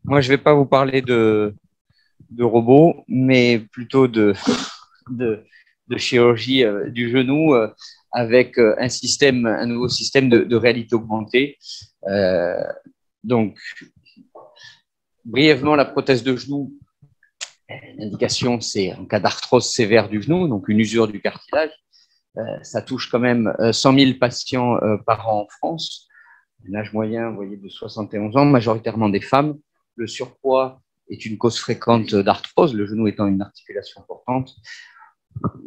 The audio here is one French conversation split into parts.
Moi, je ne vais pas vous parler de robots, mais plutôt de, de chirurgie du genou avec un nouveau système de réalité augmentée. Euh, donc, brièvement, la prothèse de genou, l'indication, c'est en cas d'arthrose sévère du genou, donc une usure du cartilage. Ça touche quand même 100 000 patients par an en France. L'âge moyen, vous voyez, de 71 ans, majoritairement des femmes. Le surpoids est une cause fréquente d'arthrose, le genou étant une articulation importante.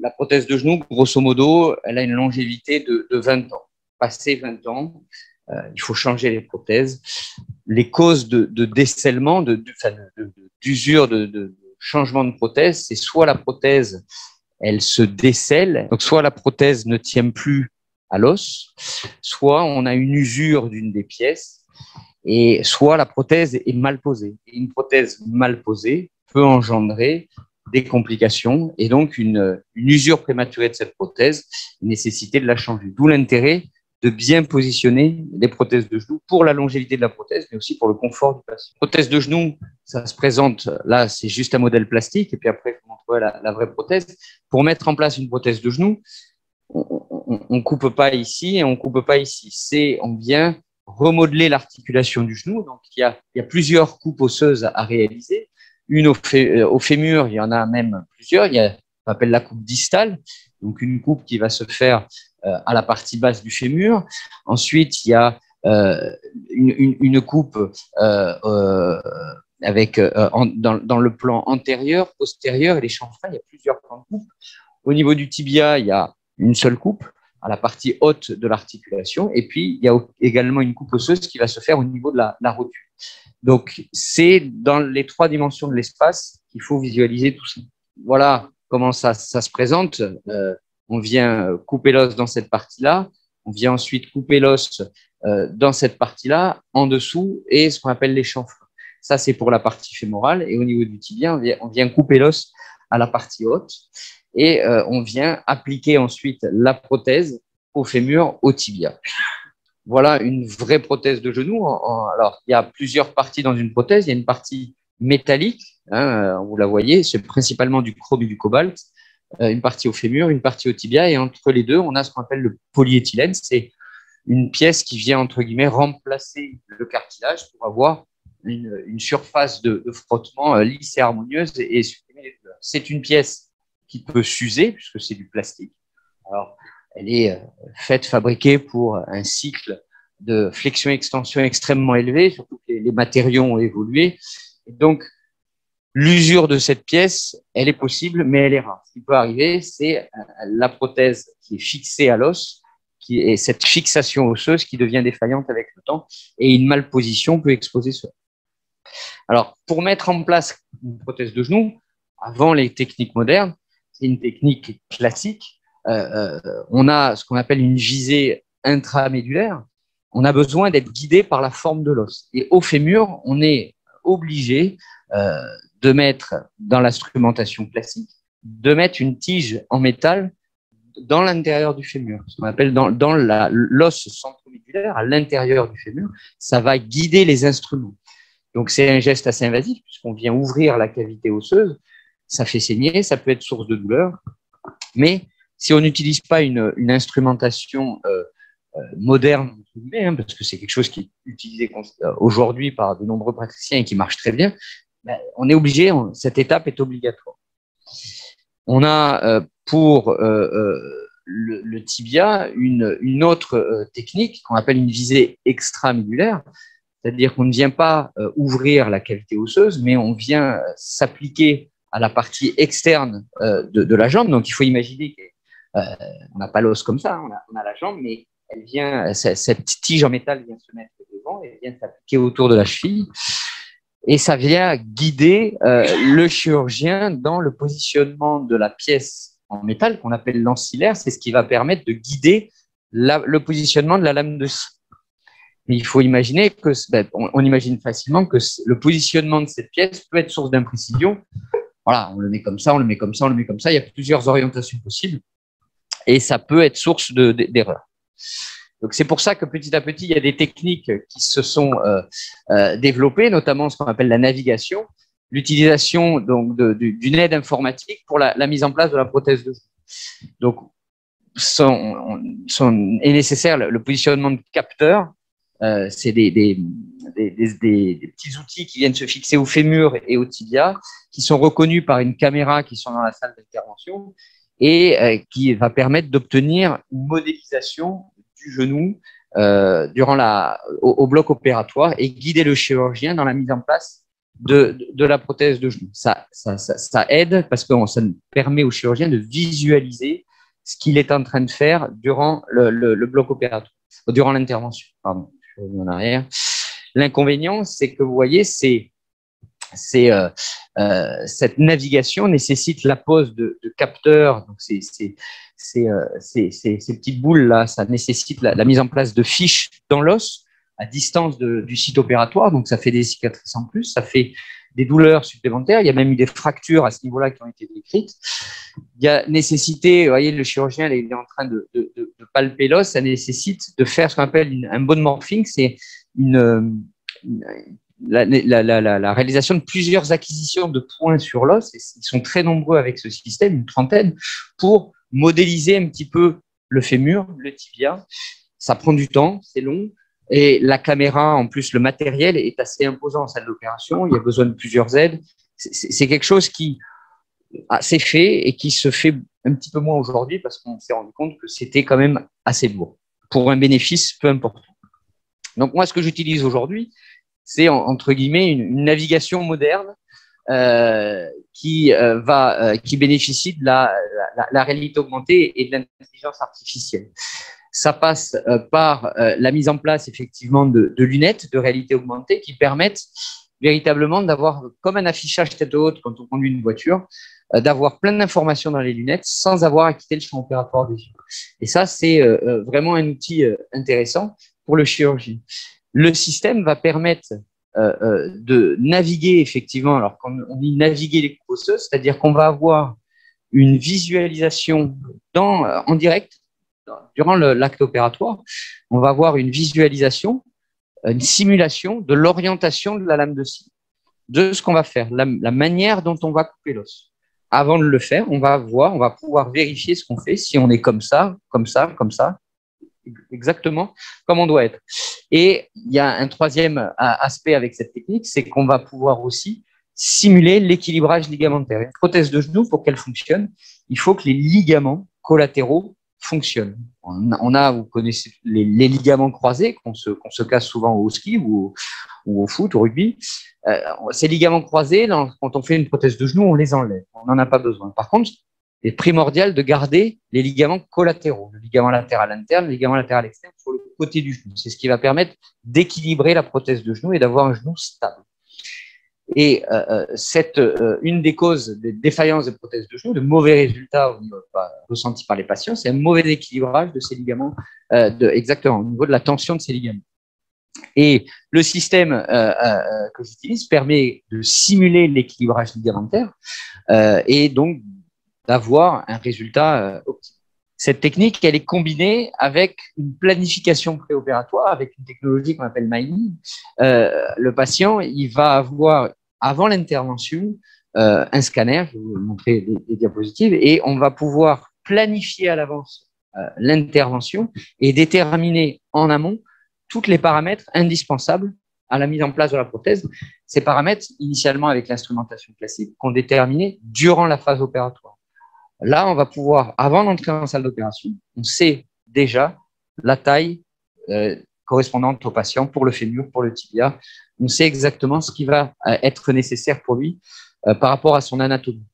La prothèse de genou, grosso modo, elle a une longévité de 20 ans. Passé 20 ans, il faut changer les prothèses. Les causes de décèlement, d'usure, de changement de prothèse, c'est soit la prothèse, elle se décèle, donc soit la prothèse ne tient plus à l'os, soit on a une usure d'une des pièces, et soit la prothèse est mal posée. Et une prothèse mal posée peut engendrer des complications et donc une usure prématurée de cette prothèse, nécessité de la changer. D'où l'intérêt de bien positionner les prothèses de genou pour la longévité de la prothèse, mais aussi pour le confort du patient. Prothèse de genou, ça se présente, là, c'est juste un modèle plastique, et puis après, il faut montrer la vraie prothèse. Pour mettre en place une prothèse de genou, on ne coupe pas ici et on ne coupe pas ici. On vient remodeler l'articulation du genou. Donc, il y a plusieurs coupes osseuses à réaliser. Une au fémur, il y en a même plusieurs. Il y a, on appelle la coupe distale, donc une coupe qui va se faire à la partie basse du fémur. Ensuite, il y a une coupe avec dans le plan antérieur, postérieur et les chanfreins. Il y a plusieurs plans de coupe. Au niveau du tibia, il y a une seule coupe à la partie haute de l'articulation. Et puis, il y a également une coupe osseuse qui va se faire au niveau de la rotule. Donc, c'est dans les 3 dimensions de l'espace qu'il faut visualiser tout ça. Voilà comment ça se présente. On vient couper l'os dans cette partie-là. On vient ensuite couper l'os dans cette partie-là, en dessous, et ce qu'on appelle les chanfreins. Ça, c'est pour la partie fémorale. Et au niveau du tibia, on vient couper l'os à la partie haute. Et on vient appliquer ensuite la prothèse au fémur, au tibia. Voilà une vraie prothèse de genou. Alors, il y a plusieurs parties dans une prothèse. Il y a une partie métallique, vous la voyez, c'est principalement du chrome et du cobalt. Une partie au fémur, une partie au tibia. Et entre les deux, on a ce qu'on appelle le polyéthylène. C'est une pièce qui vient, entre guillemets, remplacer le cartilage pour avoir une surface de frottement lisse et harmonieuse et supprimer les douleurs. C'est une pièce qui peut s'user, puisque c'est du plastique. Alors, elle est fabriquée pour un cycle de flexion-extension extrêmement élevé, surtout que les matériaux ont évolué. Et donc, l'usure de cette pièce, elle est possible, mais elle est rare. Ce qui peut arriver, c'est la prothèse qui est fixée à l'os, et cette fixation osseuse qui devient défaillante avec le temps, et une malposition peut exposer cela. Alors, pour mettre en place une prothèse de genou, avant les techniques modernes, c'est une technique classique. On a ce qu'on appelle une visée intramédulaire. On a besoin d'être guidé par la forme de l'os. Et au fémur, on est obligé de mettre dans l'instrumentation classique, de mettre une tige en métal dans l'intérieur du fémur, ce qu'on appelle dans l'os centromédulaire, à l'intérieur du fémur. Ça va guider les instruments. Donc, c'est un geste assez invasif puisqu'on vient ouvrir la cavité osseuse. Ça fait saigner, ça peut être source de douleur. Mais si on n'utilise pas une instrumentation moderne, parce que c'est quelque chose qui est utilisé aujourd'hui par de nombreux praticiens et qui marche très bien, on est obligé, cette étape est obligatoire. On a pour le tibia une autre technique qu'on appelle une visée extramédulaire, c'est-à-dire qu'on ne vient pas ouvrir la cavité osseuse, mais on vient s'appliquer à la partie externe de la jambe. Donc, il faut imaginer qu'on n'a pas l'os comme ça, on a la jambe, mais elle vient, cette tige en métal vient se mettre devant, elle vient s'appliquer autour de la cheville, et ça vient guider le chirurgien dans le positionnement de la pièce en métal qu'on appelle l'ancillaire. C'est ce qui va permettre de guider le positionnement de la lame de scie. Mais il faut imaginer que, on imagine facilement que le positionnement de cette pièce peut être source d'imprécision. Voilà, on le met comme ça, on le met comme ça, on le met comme ça. Il y a plusieurs orientations possibles et ça peut être source d'erreur. Donc, c'est pour ça que petit à petit, il y a des techniques qui se sont développées, notamment ce qu'on appelle la navigation, l'utilisation donc d'une aide informatique pour la mise en place de la prothèse de genou. Donc, est nécessaire le positionnement de capteurs. C'est des petits outils qui viennent se fixer au fémur et au tibia, qui sont reconnus par une caméra qui sont dans la salle d'intervention et qui va permettre d'obtenir une modélisation du genou au bloc opératoire et guider le chirurgien dans la mise en place de la prothèse de genou. Ça aide parce que ça permet au chirurgien de visualiser ce qu'il est en train de faire durant le bloc opératoire, durant l'intervention. Pardon, je reviens en arrière. L'inconvénient, c'est que vous voyez, cette navigation nécessite la pose de capteurs. Donc ces petites boules là, ça nécessite la mise en place de fiches dans l'os à distance du site opératoire. Donc ça fait des cicatrices en plus, ça fait des douleurs supplémentaires. Il y a même eu des fractures à ce niveau-là qui ont été décrites. Il y a nécessité, vous voyez, le chirurgien il est en train de palper l'os, ça nécessite de faire ce qu'on appelle un bone morphing, c'est la réalisation de plusieurs acquisitions de points sur l'os. Ils sont très nombreux avec ce système, une trentaine, pour modéliser un petit peu le fémur, le tibia. Ça prend du temps, c'est long. Et la caméra, en plus, le matériel est assez imposant en salle d'opération. Il y a besoin de plusieurs aides. C'est quelque chose qui s'est fait et qui se fait un petit peu moins aujourd'hui parce qu'on s'est rendu compte que c'était quand même assez lourd pour un bénéfice peu important. Donc, moi, ce que j'utilise aujourd'hui, c'est entre guillemets une navigation moderne qui bénéficie de la réalité augmentée et de l'intelligence artificielle. Ça passe par la mise en place effectivement de lunettes de réalité augmentée qui permettent véritablement d'avoir comme un affichage tête haute quand on conduit une voiture, d'avoir plein d'informations dans les lunettes sans avoir à quitter le champ opératoire des yeux. Et ça, c'est vraiment un outil intéressant pour le chirurgien. Le système va permettre de naviguer effectivement, alors quand on dit naviguer les coupes osseuses, c'est-à-dire qu'on va avoir une visualisation en direct durant l'acte opératoire, on va avoir une visualisation, une simulation de l'orientation de la lame de scie, de ce qu'on va faire, la manière dont on va couper l'os. Avant de le faire, on va pouvoir vérifier ce qu'on fait, si on est comme ça, exactement comme on doit être. Et il y a un troisième aspect avec cette technique, c'est qu'on va pouvoir aussi simuler l'équilibrage ligamentaire. Une prothèse de genou, pour qu'elle fonctionne, il faut que les ligaments collatéraux fonctionnent. Vous connaissez les ligaments croisés qu'on se casse souvent au ski ou au foot, au rugby. Ces ligaments croisés, quand on fait une prothèse de genou, on les enlève. On n'en a pas besoin. Par contre, il est primordial de garder les ligaments collatéraux, le ligament latéral interne, le ligament latéral externe sur le côté du genou. C'est ce qui va permettre d'équilibrer la prothèse de genou et d'avoir un genou stable. Et une des causes des défaillances des prothèses de genou, de mauvais résultats ressentis par les patients, c'est un mauvais équilibrage de ces ligaments, exactement, au niveau de la tension de ces ligaments. Et le système que j'utilise permet de simuler l'équilibrage ligamentaire et donc d'avoir un résultat optimal. Cette technique, elle est combinée avec une planification préopératoire, avec une technologie qu'on appelle mining. Le patient, il va avoir, avant l'intervention, un scanner, je vais vous montrer des diapositives, et on va pouvoir planifier à l'avance l'intervention et déterminer en amont tous les paramètres indispensables à la mise en place de la prothèse. Ces paramètres, initialement avec l'instrumentation classique, qu'on déterminait durant la phase opératoire. Là, on va pouvoir, avant d'entrer en salle d'opération, on sait déjà la taille correspondante au patient pour le fémur, pour le tibia. On sait exactement ce qui va être nécessaire pour lui par rapport à son anatomie.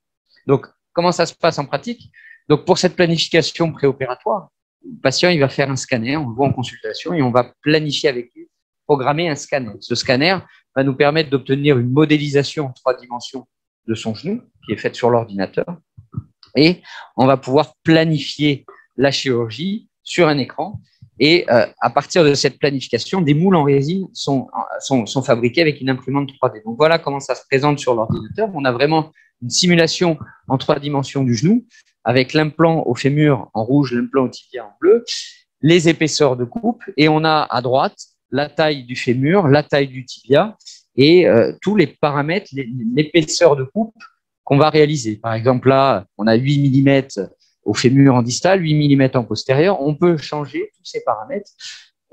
Donc, comment ça se passe en pratique? Donc, pour cette planification préopératoire, le patient, il va faire un scanner, on le voit en consultation, et on va planifier avec lui, programmer un scanner. Ce scanner va nous permettre d'obtenir une modélisation en 3 dimensions de son genou, qui est faite sur l'ordinateur. Et on va pouvoir planifier la chirurgie sur un écran. Et à partir de cette planification, des moules en résine sont fabriqués avec une imprimante 3D. Donc voilà comment ça se présente sur l'ordinateur. On a vraiment une simulation en 3 dimensions du genou, avec l'implant au fémur en rouge, l'implant au tibia en bleu. les épaisseurs de coupe et on a à droite la taille du fémur, la taille du tibia et tous les paramètres, l'épaisseur de coupe qu'on va réaliser. Par exemple, là, on a 8 mm au fémur en distal, 8 mm en postérieur. On peut changer tous ces paramètres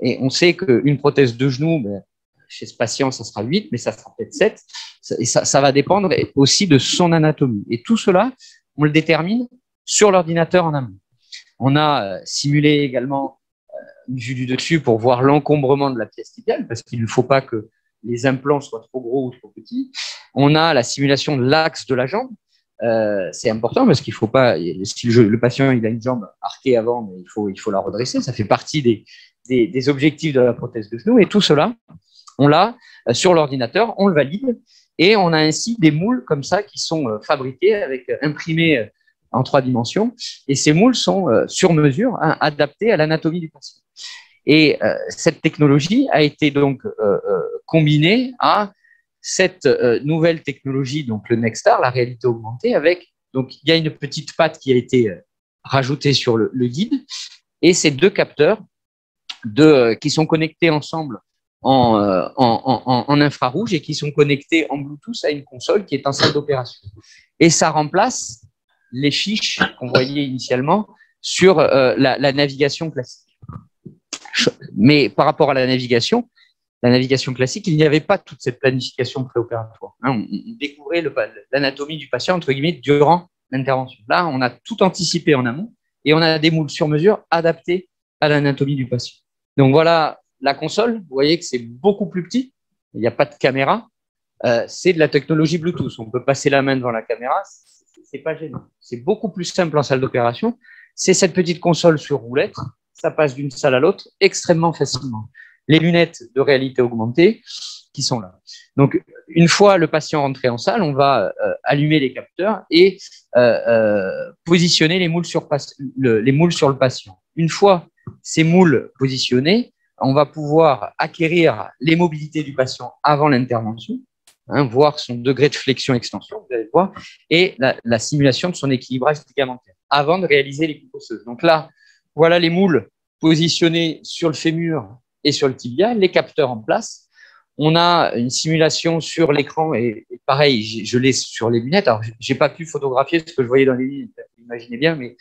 et on sait qu'une prothèse de genou, chez ce patient, ça sera 8, mais ça sera peut-être 7. Et ça va dépendre aussi de son anatomie. Et tout cela, on le détermine sur l'ordinateur en amont. On a simulé également une vue du dessus pour voir l'encombrement de la pièce tibiale, parce qu'il ne faut pas que les implants soient trop gros ou trop petits. On a la simulation de l'axe de la jambe. C'est important parce qu'il ne faut pas, si le patient il a une jambe arquée avant, mais il faut la redresser. Ça fait partie des objectifs de la prothèse de genou. Et tout cela, on l'a sur l'ordinateur, on le valide et on a ainsi des moules comme ça qui sont fabriqués avec imprimés en 3 dimensions. Et ces moules sont sur mesure, adaptés à l'anatomie du patient. Et cette technologie a été donc combinée à cette nouvelle technologie, donc le NextAR, la réalité augmentée, avec, donc il y a une petite patte qui a été rajoutée sur le guide et ces 2 capteurs qui sont connectés ensemble en infrarouge et qui sont connectés en Bluetooth à une console qui est en salle d'opération. Et ça remplace les fiches qu'on voyait initialement sur la navigation classique. Mais par rapport à la navigation classique, il n'y avait pas toute cette planification préopératoire. On découvrait l'anatomie du patient, entre guillemets, durant l'intervention. Là, on a tout anticipé en amont et on a des moules sur mesure adaptés à l'anatomie du patient. Donc voilà la console, vous voyez que c'est beaucoup plus petit, il n'y a pas de caméra, c'est de la technologie Bluetooth. On peut passer la main devant la caméra, c'est pas gênant. C'est beaucoup plus simple en salle d'opération. C'est cette petite console sur roulette, ça passe d'une salle à l'autre extrêmement facilement. Les lunettes de réalité augmentée qui sont là. Donc, une fois le patient rentré en salle, on va allumer les capteurs et positionner les moules sur le patient. Une fois ces moules positionnés, on va pouvoir acquérir les mobilités du patient avant l'intervention, voir son degré de flexion-extension, vous allez voir, et la simulation de son équilibrage ligamentaire avant de réaliser les coupes osseuses. Donc là, voilà les moules positionnés sur le fémur et sur le tibia, les capteurs en place. On a une simulation sur l'écran et pareil, je l'ai sur les lunettes. Alors, j'ai pas pu photographier ce que je voyais dans les lunettes, imaginez bien, mais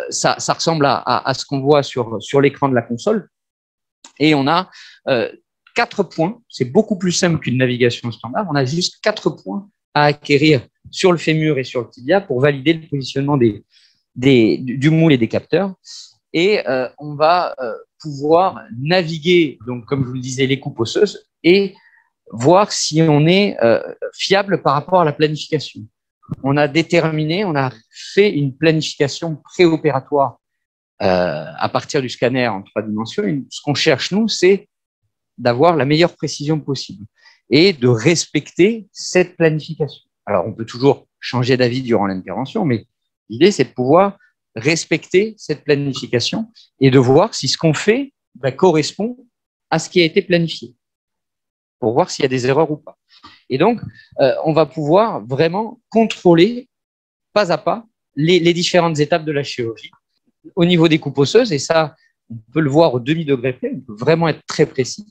ça ressemble à ce qu'on voit sur l'écran de la console. Et on a 4 points. C'est beaucoup plus simple qu'une navigation standard. On a juste 4 points à acquérir sur le fémur et sur le tibia pour valider le positionnement du moule et des capteurs. Et on va pouvoir naviguer, donc comme je vous le disais, les coupes osseuses et voir si on est fiable par rapport à la planification. On a fait une planification préopératoire à partir du scanner en 3 dimensions. Ce qu'on cherche, nous, c'est d'avoir la meilleure précision possible et de respecter cette planification. Alors, on peut toujours changer d'avis durant l'intervention, mais l'idée, c'est de pouvoir respecter cette planification et de voir si ce qu'on fait correspond à ce qui a été planifié, pour voir s'il y a des erreurs ou pas. Et donc, on va pouvoir vraiment contrôler pas à pas les différentes étapes de la chirurgie au niveau des coupes osseuses, et ça, on peut le voir au demi-degré près, on peut vraiment être très précis.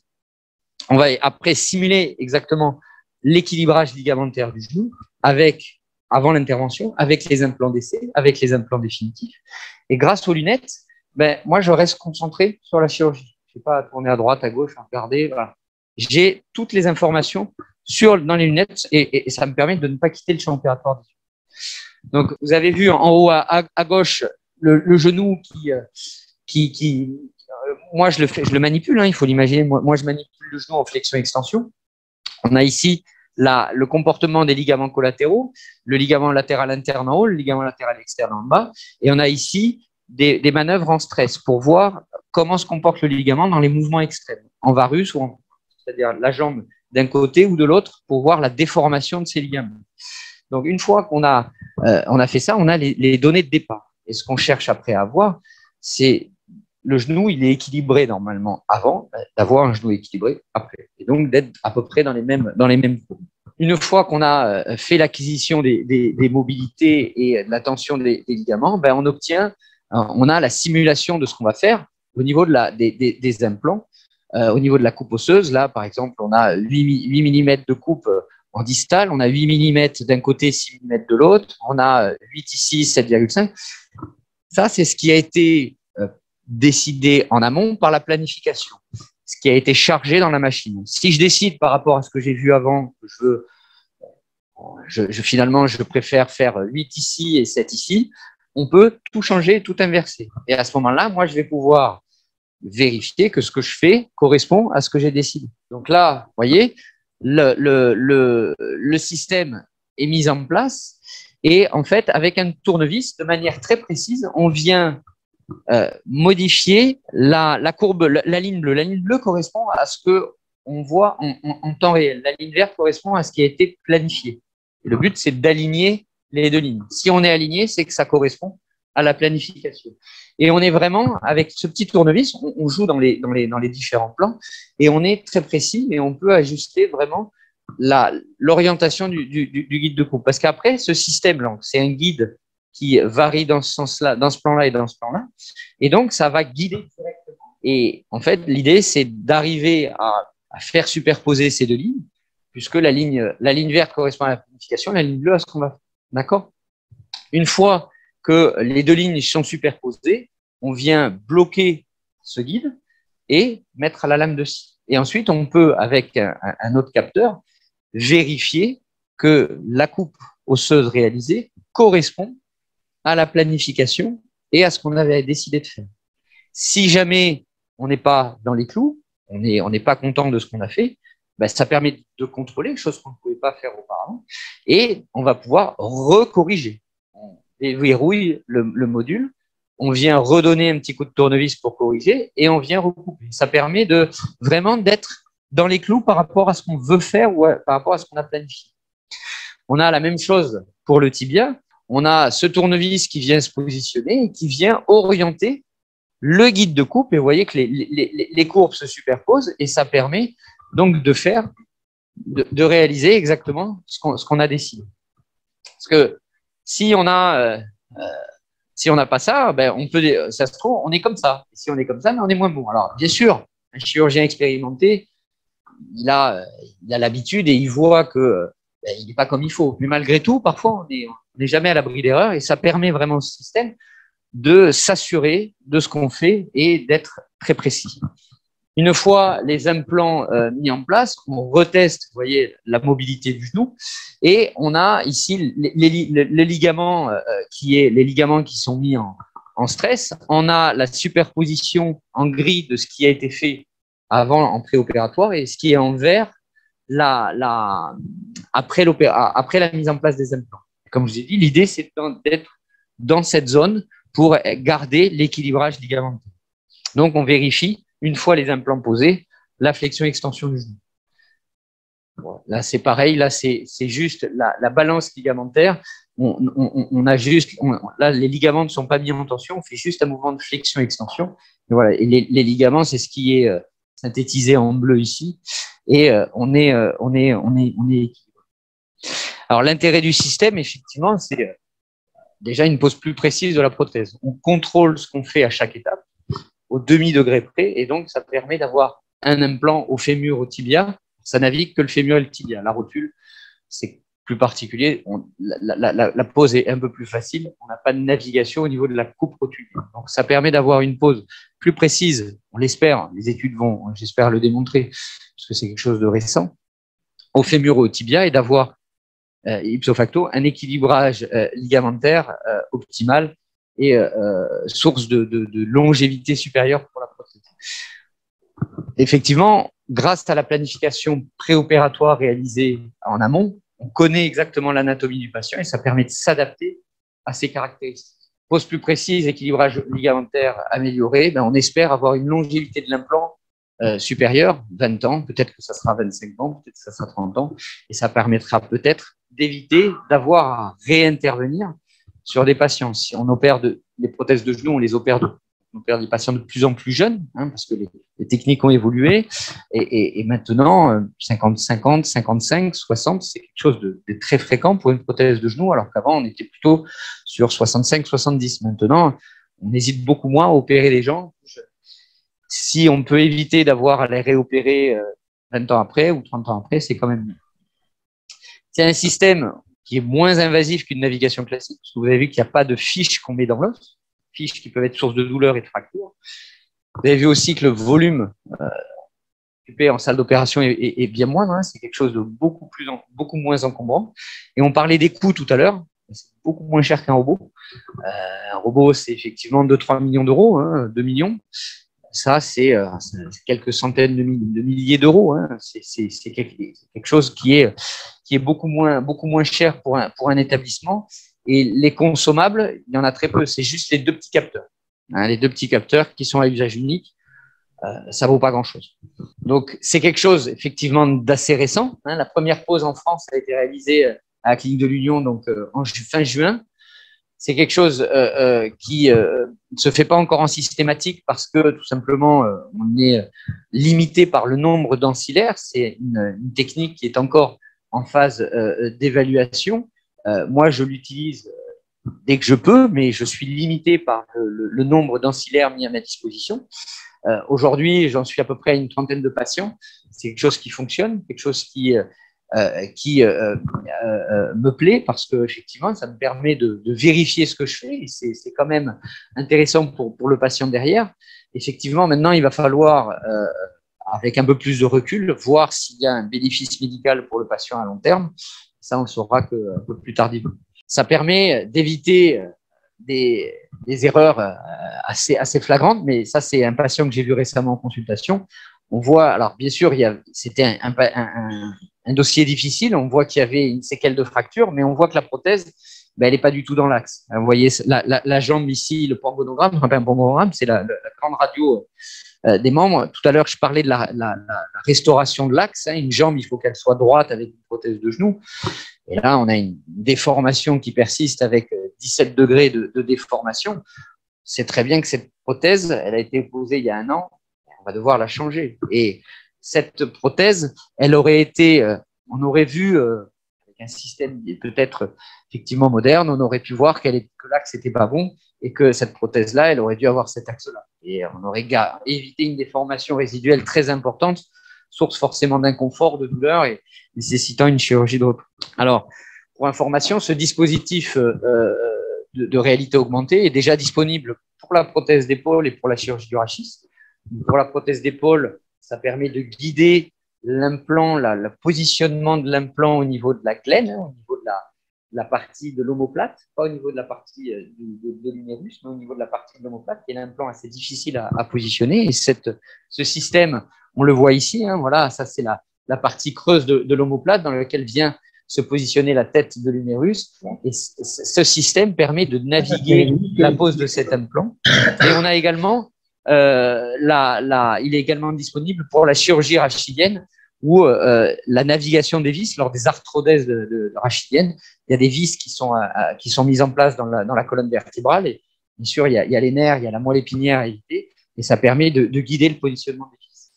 On va après simuler exactement l'équilibrage ligamentaire du genou avant l'intervention, avec les implants d'essai, avec les implants définitifs. Et grâce aux lunettes, moi, je reste concentré sur la chirurgie. Je ne sais pas tourner à droite, à gauche, à regarder. Voilà. J'ai toutes les informations dans les lunettes et ça me permet de ne pas quitter le champ opératoire. Donc, vous avez vu en haut à gauche le genou qui moi, je le manipule, il faut l'imaginer. Moi, je manipule le genou en flexion-extension. On a ici le comportement des ligaments collatéraux, le ligament latéral interne en haut, le ligament latéral externe en bas. Et on a ici des manœuvres en stress pour voir comment se comporte le ligament dans les mouvements extrêmes, en varus ou c'est-à-dire la jambe d'un côté ou de l'autre, pour voir la déformation de ces ligaments. Donc, une fois qu'on a fait ça, on a les données de départ. Et ce qu'on cherche après à avoir, c'est le genou, il est équilibré normalement avant, d'avoir un genou équilibré après. Et donc, d'être à peu près dans les mêmes courbes. Une fois qu'on a fait l'acquisition des mobilités et de la tension des ligaments, on a la simulation de ce qu'on va faire. au niveau des implants, au niveau de la coupe osseuse, là, par exemple, on a 8 mm de coupe en distal, on a 8 mm d'un côté, 6 mm de l'autre, on a 8 ici, 7,5. Ça, c'est ce qui a été décidé en amont par la planification, ce qui a été chargé dans la machine. Si je décide par rapport à ce que j'ai vu avant, que finalement, je préfère faire 8 ici et 7 ici, on peut tout changer, tout inverser. Et à ce moment-là, moi, je vais pouvoir vérifier que ce que je fais correspond à ce que j'ai décidé. Donc là, vous voyez, le système est mis en place et en fait, avec un tournevis, de manière très précise, on vient modifier la courbe, la ligne bleue. La ligne bleue correspond à ce que on voit en temps réel. La ligne verte correspond à ce qui a été planifié. Et le but, c'est d'aligner les deux lignes. Si on est aligné, c'est que ça correspond à la planification. Et on est vraiment, avec ce petit tournevis, on joue dans les différents plans et on est très précis et on peut ajuster vraiment l'orientation du guide de coupe. Parce qu'après, ce système-là, c'est un guide qui varie dans ce sens-là, dans ce plan-là et dans ce plan-là. Et donc, ça va guider directement. Et en fait, l'idée, c'est d'arriver à faire superposer ces deux lignes, puisque la ligne verte correspond à la planification, la ligne bleue à ce qu'on va faire. D'accord? Une fois que les deux lignes sont superposées, on vient bloquer ce guide et mettre à la lame de scie. Et ensuite, on peut, avec un autre capteur, vérifier que la coupe osseuse réalisée correspond à la planification et à ce qu'on avait décidé de faire. Si jamais on n'est pas dans les clous, on n'est pas content de ce qu'on a fait, ben, ça permet de contrôler, chose qu'on ne pouvait pas faire auparavant, et on va pouvoir recorriger. On déverrouille le module, on vient redonner un petit coup de tournevis pour corriger, et on vient recouper. Ça permet de vraiment d'être dans les clous par rapport à ce qu'on veut faire ou par rapport à ce qu'on a planifié. On a la même chose pour le tibia. On a ce tournevis qui vient se positionner et qui vient orienter le guide de coupe. Et vous voyez que les courbes se superposent et ça permet donc de réaliser exactement ce qu'on a décidé. Parce que si on n'a pas ça, ben ça se trouve, on est comme ça. Et si on est comme ça, ben on est moins bon. Alors, bien sûr, un chirurgien expérimenté, il a l'habitude et il voit que il n'est pas comme il faut. Mais malgré tout, parfois, on n'est jamais à l'abri d'erreur et ça permet vraiment au système de s'assurer de ce qu'on fait et d'être très précis. Une fois les implants mis en place, on reteste, vous voyez, la mobilité du genou et on a ici les ligaments les ligaments qui sont mis en stress. On a la superposition en gris de ce qui a été fait avant en préopératoire et ce qui est en vert après la mise en place des implants. Comme je vous ai dit, l'idée, c'est d'être dans cette zone pour garder l'équilibrage ligamentaire. Donc, on vérifie, une fois les implants posés, la flexion-extension du genou. Bon, là, c'est pareil. Là, c'est juste la balance ligamentaire. Là, les ligaments ne sont pas mis en tension. On fait juste un mouvement de flexion-extension. Et voilà. Et les ligaments, c'est ce qui est synthétisé en bleu ici. Et on est équilibré. Alors, l'intérêt du système, effectivement, c'est déjà une pose plus précise de la prothèse. On contrôle ce qu'on fait à chaque étape, au demi-degré près, et donc ça permet d'avoir un implant au fémur, au tibia. Ça navigue que le fémur et le tibia. La rotule, c'est plus particulier. La pose est un peu plus facile. On n'a pas de navigation au niveau de la coupe rotulière. Donc, ça permet d'avoir une pose plus précise. On l'espère. Les études vont, j'espère, le démontrer, parce que c'est quelque chose de récent, au fémur, au tibia, et d'avoir ipso facto un équilibrage ligamentaire optimal et source de longévité supérieure pour la prothèse. Effectivement, grâce à la planification préopératoire réalisée en amont, on connaît exactement l'anatomie du patient et ça permet de s'adapter à ses caractéristiques. Pose plus précise, équilibrage ligamentaire amélioré, on espère avoir une longévité de l'implant supérieure, 20 ans, peut-être que ça sera 25 ans, peut-être que ça sera 30 ans, et ça permettra peut-être d'éviter d'avoir à réintervenir sur des patients. Si on opère les prothèses de genoux, on opère des patients de plus en plus jeunes, parce que les techniques ont évolué, et maintenant, 50, 55, 60, c'est quelque chose de très fréquent pour une prothèse de genou, alors qu'avant, on était plutôt sur 65, 70. Maintenant, on hésite beaucoup moins à opérer les gens. si on peut éviter d'avoir à les réopérer 20 ans après ou 30 ans après, c'est quand même mieux. C'est un système qui est moins invasif qu'une navigation classique. Parce que vous avez vu qu'il n'y a pas de fiches qu'on met dans l'os, fiches qui peuvent être source de douleur et de fracture. Vous avez vu aussi que le volume occupé en salle d'opération est bien moindre. Hein. C'est quelque chose de beaucoup moins encombrant. Et on parlait des coûts tout à l'heure. C'est beaucoup moins cher qu'un robot. Un robot, c'est effectivement 2-3 millions d'euros, hein, 2 millions. Ça, c'est quelques centaines de milliers d'euros. Hein. C'est quelque chose qui est beaucoup moins cher pour un établissement. Et les consommables, il y en a très peu. C'est juste les 2 petits capteurs. Hein, les 2 petits capteurs qui sont à usage unique. Ça vaut pas grand-chose. Donc, c'est quelque chose, effectivement, d'assez récent. Hein. La première pause en France a été réalisée à la Clinique de l'Union, donc fin juin. C'est quelque chose qui ne se fait pas encore en systématique parce que tout simplement on est limité par le nombre d'ancillaires. C'est une technique qui est encore en phase d'évaluation. Moi, je l'utilise dès que je peux, mais je suis limité par le nombre d'ancillaires mis à ma disposition. Aujourd'hui, j'en suis à peu près à une trentaine de patients. C'est quelque chose qui fonctionne, quelque chose qui me plaît parce que effectivement, ça me permet de vérifier ce que je fais et c'est quand même intéressant pour le patient derrière. Effectivement, maintenant, il va falloir, avec un peu plus de recul, voir s'il y a un bénéfice médical pour le patient à long terme. Ça, on le saura un peu plus tardivement. Ça permet d'éviter des erreurs assez flagrantes, mais ça, c'est un patient que j'ai vu récemment en consultation. On voit, alors bien sûr, c'était un dossier difficile. On voit qu'il y avait une séquelle de fracture, mais on voit que la prothèse, elle n'est pas du tout dans l'axe. Vous voyez la jambe ici, le pangonogramme, enfin pas un pangonogramme, c'est la grande radio des membres. Tout à l'heure, je parlais de la restauration de l'axe. Hein. Une jambe, il faut qu'elle soit droite avec une prothèse de genou. Et là, on a une déformation qui persiste avec 17 degrés de déformation. C'est très bien que cette prothèse, elle a été posée il y a 1 an. On va devoir la changer. Et cette prothèse, elle aurait été, on aurait vu, avec un système peut-être effectivement moderne, on aurait pu voir que l'axe n'était pas bon et que cette prothèse-là, elle aurait dû avoir cet axe-là. Et on aurait évité une déformation résiduelle très importante, source forcément d'inconfort, de douleur et nécessitant une chirurgie de repos. Alors, pour information, ce dispositif de réalité augmentée est déjà disponible pour la prothèse d'épaule et pour la chirurgie du rachis. Pour la prothèse d'épaule, ça permet de guider l'implant, le positionnement de l'implant au niveau de la glène, hein, au niveau de la partie de l'omoplate, pas au niveau de la partie de l'humérus, mais au niveau de la partie de l'omoplate, qui est l'implant assez difficile à positionner. Et ce système, on le voit ici, hein, voilà, ça c'est la partie creuse de l'omoplate dans laquelle vient se positionner la tête de l'humérus. Et ce système permet de naviguer la pose de cet implant. Et on a également il est également disponible pour la chirurgie rachidienne ou la navigation des vis lors des arthrodèses rachidiennes. Il y a des vis qui sont mises en place dans la colonne vertébrale et bien sûr il y a les nerfs, il y a la moelle épinière à éviter et ça permet de guider le positionnement des vis.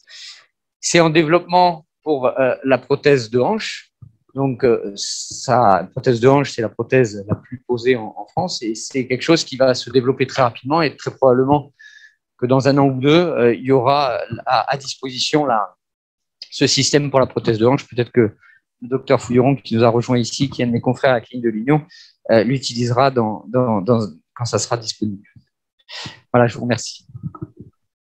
C'est en développement pour la prothèse de hanche. Donc, la prothèse de hanche, c'est la prothèse la plus posée en France et c'est quelque chose qui va se développer très rapidement et très probablement que dans 1 an ou 2, il y aura à disposition ce système pour la prothèse de hanche. Peut-être que le docteur Fouilleron, qui nous a rejoint ici, qui est un de mes confrères à la Clinique de l'Union, l'utilisera quand ça sera disponible. Voilà, je vous remercie.